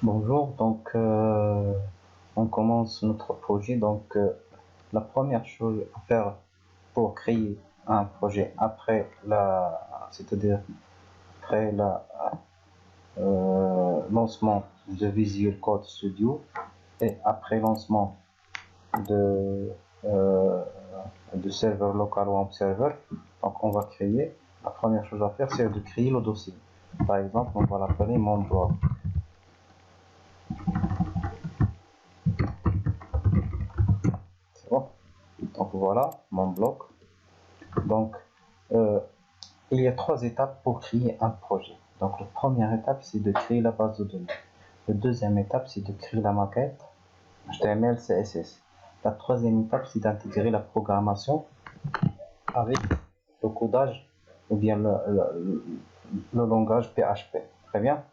Bonjour, on commence notre projet. La première chose à faire pour créer un projet c'est-à-dire après la lancement de Visual Code Studio et après lancement de de serveur local ou web server. Donc on va créer. La première chose à faire, c'est de créer le dossier. Par exemple, on va l'appeler mon blog. Bon. Donc voilà mon blog. Donc il y a trois étapes pour créer un projet. Donc la première étape, c'est de créer la base de données. La deuxième étape, c'est de créer la maquette HTML, CSS. La troisième étape, c'est d'intégrer la programmation avec le codage ou bien le langage PHP. Très bien.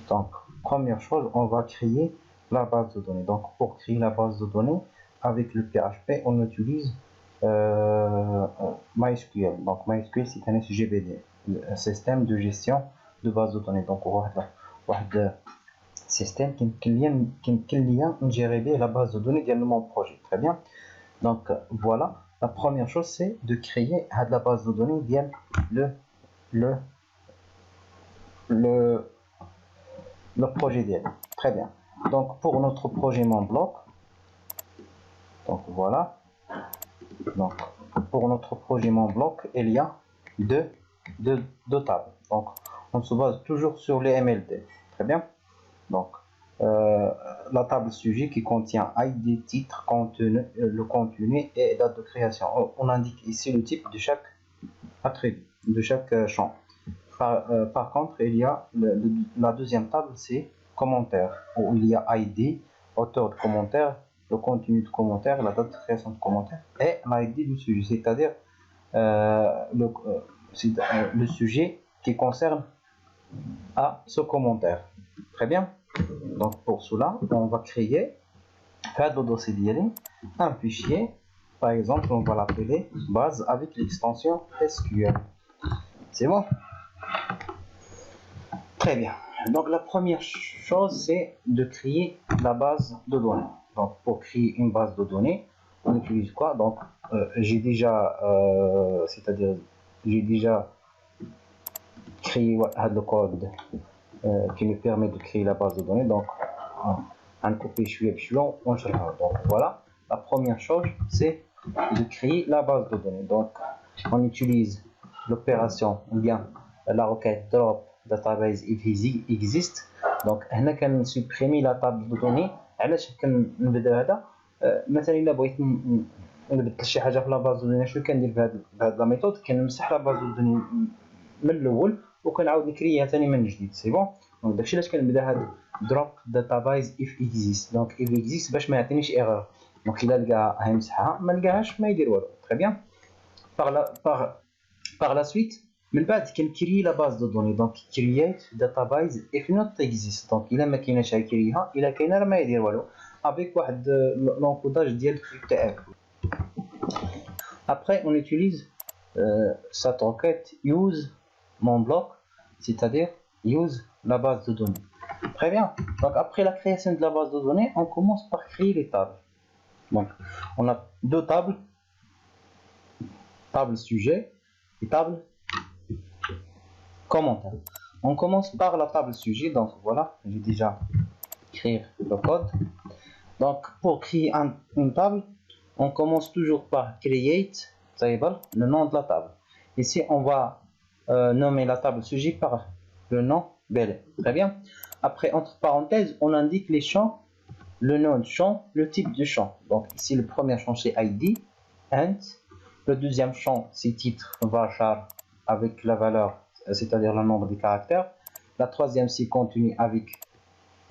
Donc, première chose, on va créer la base de données. Donc, pour créer la base de données, avec le PHP, on utilise MySQL. Donc, MySQL, c'est un SGBD, un système de gestion de base de données. Donc, on va un système qui gérer la base de données de mon projet. Très bien. Donc, voilà. La première chose, c'est de créer la base de données via le, le le projet d'elle. Très bien. Donc pour notre projet mon bloc, donc voilà. Donc pour notre projet mon bloc, il y a deux tables. Donc on se base toujours sur les MLD. Très bien. Donc la table sujet qui contient ID, titre, contenu, le contenu et date de création. On indique ici le type de chaque attribut, de chaque champ. Par contre, il y a la deuxième table, c'est commentaire, où il y a ID, auteur de commentaire, le contenu de commentaire, la date de création de commentaire et l'ID du sujet, c'est-à-dire le sujet qui concerne à ce commentaire. Très bien. Donc pour cela, on va créer le dossier un fichier. Par exemple, on va l'appeler base avec l'extension SQL. C'est bon? Très bien. Donc la première chose, c'est de créer la base de données. Donc pour créer une base de données, on utilise quoi? Donc j'ai déjà créé le code qui me permet de créer la base de données. Donc un copie on donc voilà. La première chose, c'est de créer la base de données. Donc on utilise l'opération ou bien la requête drop database if exist. Donc هنا كنسوبريمي لا تابل دو دوني. علاش كنبدا هذا؟ مثلا الا بغيت نبدل شي حاجه في لا باز دو دوني، شنو كندير بهاد لا ميثود؟ كنمسح لا باز دو دوني من الاول وكنعاود نكريها ثاني من جديد. سي بون. دونك داكشي علاش كنبدا هاد دروب داتابايز اف اكزيست. دونك اف اكزيست باش ما يعطينيش ايرور. دونك الا لقاها غيمسحها، ما لقاهاش ما يدير والو. تري بيان. par la suite من بعد كنكري لا باز دو دوني. دونك كرييت داتابايز اف نوت اكزيست. دونك الا ما كايناش غيكريها، الا كاينه راه ما يدير والو افيك واحد لونكوداج ديال تي اف. Après, on utilise cette requête use mon bloc, c'est-à-dire use la base de données. Très bien. Donc après la création de la base de données, on commence par créer les tables. Donc on a deux tables, table sujet et table commentaire. On commence par la table sujet. Donc voilà, j'ai déjà créé le code. Donc pour créer une table, on commence toujours par create table, le nom de la table. Ici on va nommer la table sujet par le nom bel. Très bien. Après, entre parenthèses, on indique les champs, le nom de champ, le type de champ. Donc ici le premier champ c'est ID, int. Le deuxième champ c'est titre, varchar, avec la valeur, c'est-à-dire le nombre de caractères. La troisième c'est contenu avec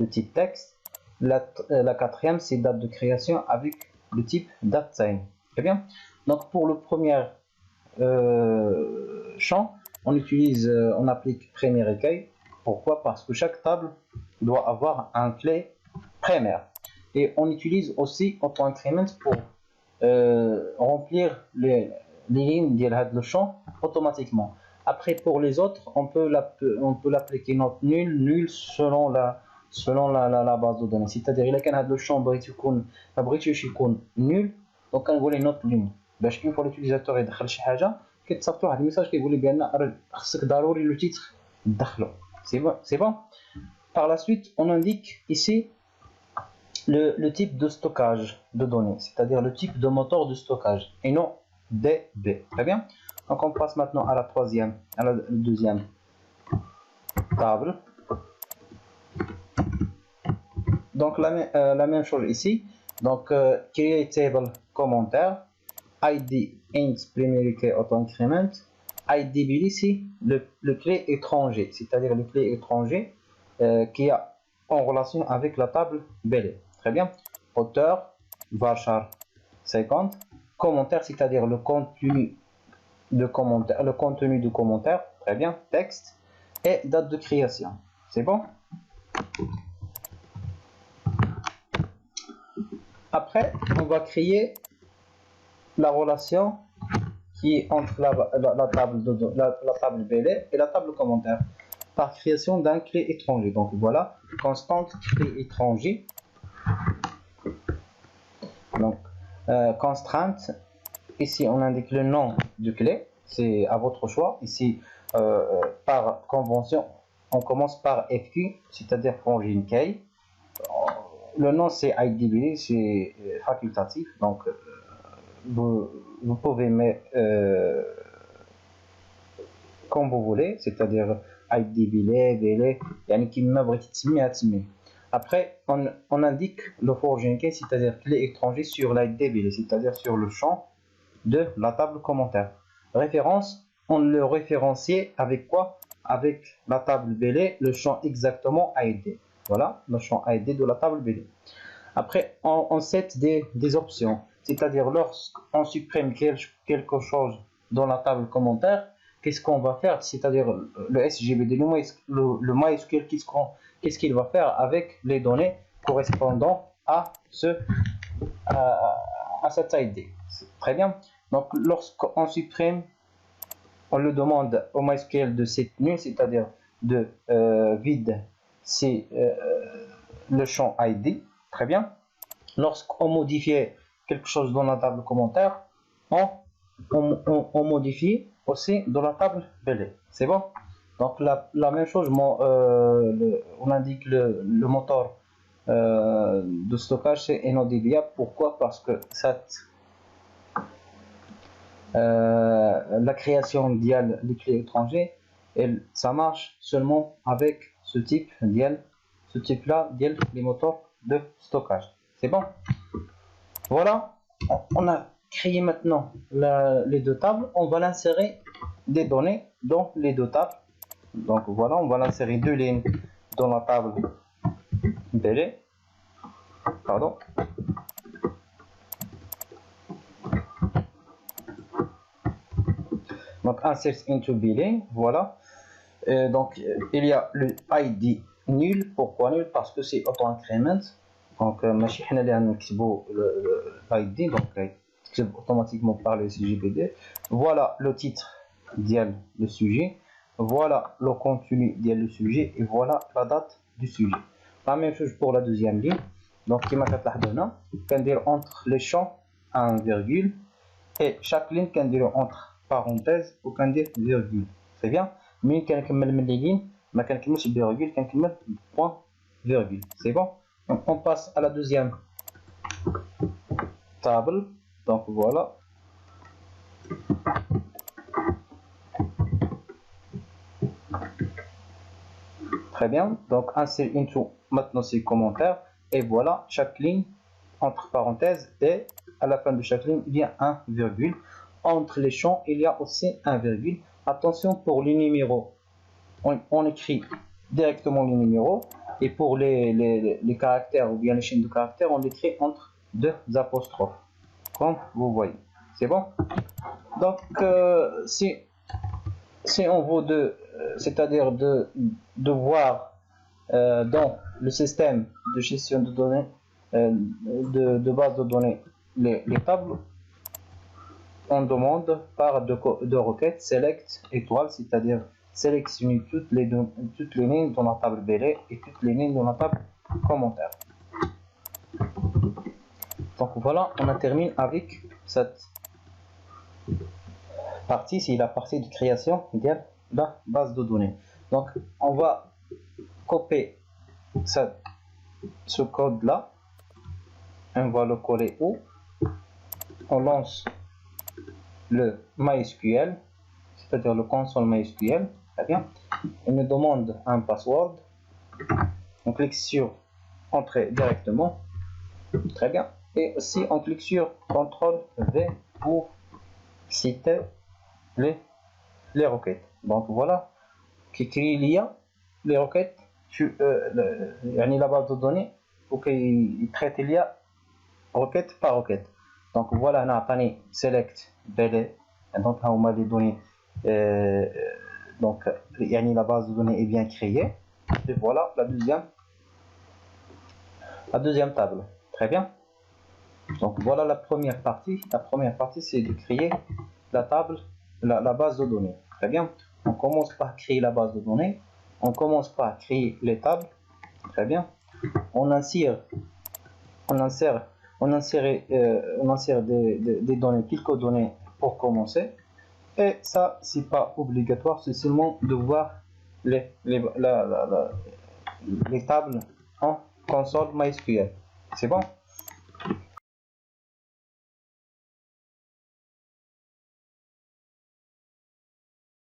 le type texte. La quatrième c'est date de création avec le type datetime. Très bien. Donc pour le premier champ, on applique premier recueil. Pourquoi? Parce que chaque table doit avoir un clé primaire. Et on utilise aussi auto-increment remplir les lignes de le champ automatiquement. Après, pour les autres, on peut l'appliquer note nul selon la base de données. C'est-à-dire, il y a le champ nul, donc on va les notes ligne. Une fois l'utilisateur est dans شي حاجه كيتصيفط واحد الميساج كيقول لي بان خصك ضروري لو تيتر تدخلو. C'est bon. Par la suite, on indique ici le type de stockage de données, c'est-à-dire le type de moteur de stockage et non DB. Très bien. Donc on passe maintenant à la deuxième table. Donc la même chose ici. Donc create table commentaire, ID int primary key auto increment, ID ici le clé étranger, c'est-à-dire le clé étranger qui est en relation avec la table BL. Très bien. Auteur varchar 50, commentaire, c'est-à-dire le contenu du commentaire. Très bien. Texte et date de création. C'est bon. Après, on va créer la relation qui est entre la table BL et la table commentaire par création d'un clé étranger. Donc voilà, constante clé étranger. Donc constraint, ici on indique le nom de clé, c'est à votre choix. Ici par convention on commence par FQ, c'est-à-dire frangine key. Le nom c'est IDB, c'est facultatif, donc vous pouvez mettre comme vous voulez, c'est-à-dire IDB, BL, qui m'abrite. Après, on indique le forging key, c'est-à-dire clé étranger sur l'IDB, c'est-à-dire sur le champ de la table commentaire. Référence, on le référencie avec quoi? Avec la table BL, le champ exactement ID. Voilà, le champ ID de la table BL. Après, on set des options, c'est-à-dire lorsqu'on supprime quelque chose dans la table commentaire, qu'est-ce qu'on va faire? C'est-à-dire le SGBD, le MySQL, qu'est-ce qu'il va faire avec les données correspondant à cette ID. Très bien. Donc, lorsqu'on supprime, on le demande au MySQL de set nul, c'est-à-dire de vide, c'est le champ ID. Très bien. Lorsqu'on modifie quelque chose dans la table commentaire, on modifie aussi dans la table BL. C'est bon. Donc la même chose, on indique le moteur de stockage, c'est NoDBA. Pourquoi? Parce que la création des clés étrangers, ça marche seulement avec ce type-là, les moteurs de stockage. C'est bon. Voilà, on a créé maintenant les deux tables. On va l'insérer des données dans les deux tables. Donc voilà, on va l'insérer deux lignes dans la table BL. Pardon. Donc insert into billing, voilà. Donc il y a le ID nul. Pourquoi nul? Parce que c'est auto increment. Donc ماشي حنا اللي غنكتبوا l'ID, donc تكتب automatiquement par le CGPD. Voilà le titre ديال le sujet, voilà le contenu ديال le sujet et voilà la date du sujet. La même chose pour la deuxième ligne. Donc كما كتلاحظوا هنا كندير entre les champs un virgule et chaque ligne كنديرو entre parenthèse و كندير virgule. C'est bien. ملي كنكمل من les lignes ما كنكملش virgule, كنكمل point virgule. C'est bon. Donc on passe à la deuxième table. Donc voilà. Très bien. Donc insert into, maintenant c'est commentaire. Et voilà, chaque ligne entre parenthèses, et à la fin de chaque ligne il y a un virgule. Entre les champs il y a aussi un virgule. Attention pour les numéros, on écrit directement les numéros. Et pour les caractères ou bien les chaînes de caractères, on écrit entre deux apostrophes, comme vous voyez. C'est bon. Donc si on veut c'est-à-dire de voir dans le système de gestion de données, de base de données, les tables, on demande par de requêtes select étoile, c'est-à-dire sélectionner toutes les lignes dans la table BD et toutes les lignes dans la table commentaire. Donc voilà, on a terminé avec cette partie, c'est la partie de création de la base de données. Donc on va copier ce code là, on va le coller où on lance le MySQL, c'est-à-dire le console MySQL. Très bien, il nous demande un password, on clique sur entrer directement. Très bien, et aussi on clique sur CTRL V pour citer les requêtes. Donc voilà qui crée l'IA, les requêtes, la base de données pour qu'il traite l'IA requête par requête. Donc voilà, on a appelé select BD, donc on m'a les données, donc la base de données est bien créée. Et voilà la deuxième table. Très bien. Donc voilà la première partie. La première partie, c'est de créer la table, la base de données. Très bien. On commence par créer la base de données. On commence par créer les tables. Très bien. On insère des données, quelques données pour commencer. Et ça, c'est pas obligatoire, c'est seulement de voir les tables en console MySQL. C'est bon?